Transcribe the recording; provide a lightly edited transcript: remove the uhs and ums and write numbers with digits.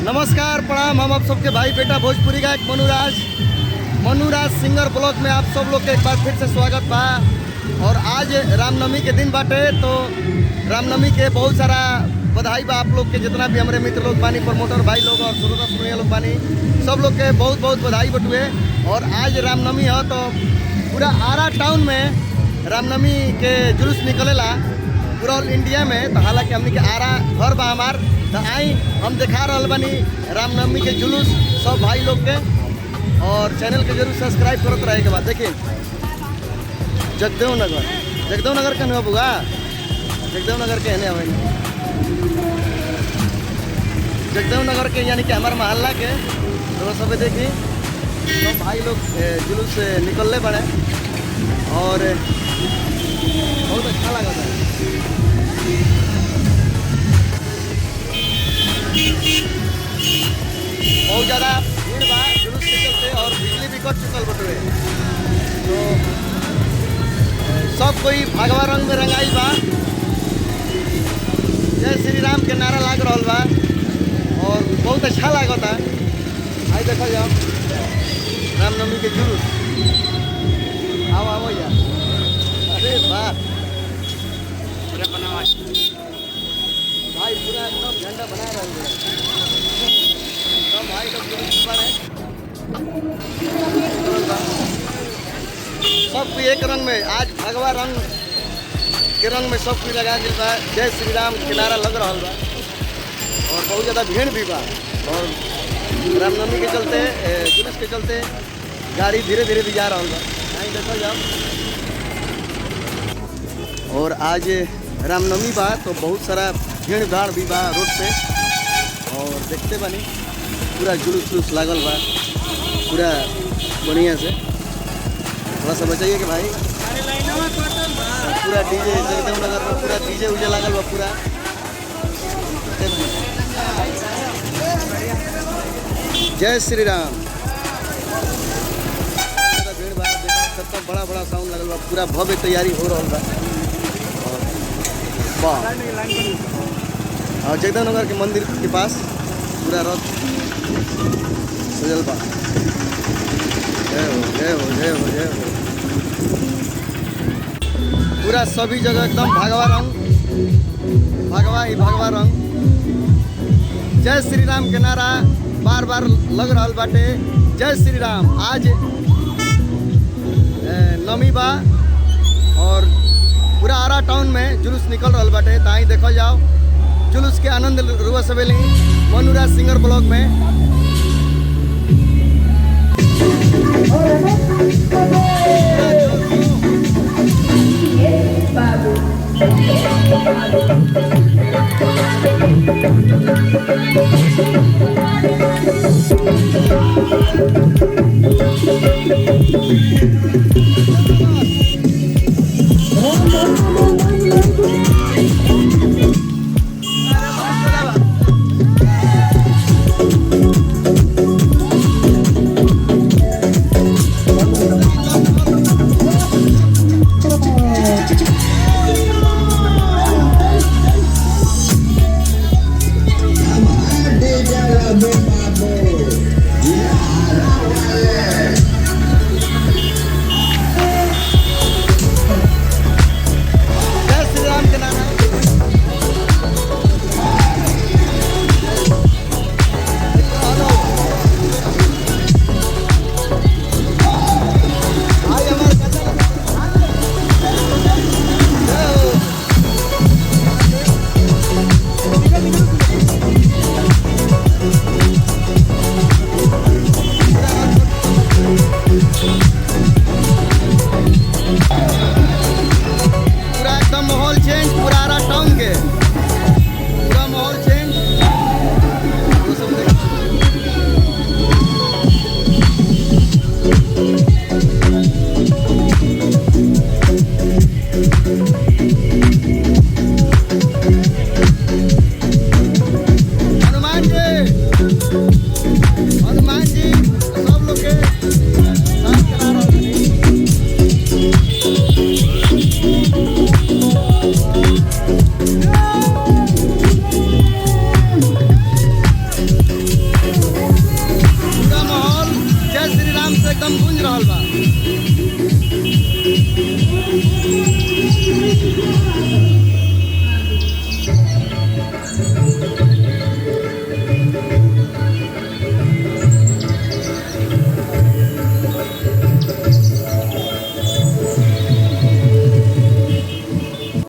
नमस्कार प्रणाम। हम आप सबके भाई बेटा भोजपुरी गायक मनुराज सिंगर ब्लॉग में आप सब लोग के एक बार फिर से स्वागत बा। और आज रामनवमी के दिन बाटे, तो रामनवमी के बहुत सारा बधाई बा आप लोग के, जितना भी हमारे मित्र लोग बानी, प्रमोटर भाई लोग और श्रोता सुनिया लोग बानी, सब लोग के बहुत बहुत बधाई बटुए। और आज रामनवमी है तो पूरा आरा टाउन में रामनवमी के जुलूस निकलेला पूरा ऑल इंडिया में। तो हालांकि हमने के आरा घर बा हमार, तो आई हम दिखा रहा बानी रामनवमी के जुलूस सब भाई लोग के। और चैनल के जरूर सब्सक्राइब करते रहे के बाद। देखिए जगदेव नगर कहने बुआ, जगदेव नगर के हने हवे, जगदेव नगर के यानी कि हमारे मोहल्ला के तो सब देखी सब भाई लोग जुलूस निकलने पड़े और बहुत अच्छा लगा था। बहुत ज़्यादा भीड़ बा जुलूस के चलते और बिजली भी कट चुकल बटुए, तो सब कोई भगवा रंग में रंगाई बा, जय श्री राम के नारा लाग रहा बा और बहुत अच्छा लागता। आई देखा जाओ रामनवमी के जुलूस, आओ यार, अरे वाह भाई पूरा एकदम झंडा बना रहे हैं सब भाई लोग जुलूस पर है। सब कोई एक रंग में, आज भगवा रंग के रंग में सब कोई लगा दिल बा, जय श्री राम के नारा लग रहा बा और बहुत ज़्यादा भीड़ भी बा। और रामनवमी के चलते जुलूस के चलते गाड़ी धीरे धीरे भी जा रहा बा, नहीं देखा जाओ। और आज रामनवमी बा तो बहुत सारा भीड़ भाड़ भी बा रोड पे, और देखते बानी पूरा जुलूस लागल बा पूरा बढ़िया से। थोड़ा सा बचाइए कि भाई पूरा डीजे जगदेव नगर में पूरा डीजे उजे लागल बा पूरा। जय श्री राम। भीड़ भाड़ सबका बड़ा बड़ा साउंड लगल बा, पूरा भव्य तैयारी हो रहा बा। और जगदेव नगर के मंदिर के पास पूरा रथ सजल बा। जय हो जय हो जय हो जय हो। पूरा सभी जगह एकदम भगवा रंग, भगवा रंग। जय श्री राम के नारा बार बार लग रहा बाटे, जय श्री राम। आज नवमी बा और पूरा आरा टाउन में जुलूस निकल रहा बाटे, ताई देखल जाओ जुलूस के आनंद रुआ सवेली मनुराज सिंगर ब्लॉग में। एकदम गूंज रहल बा।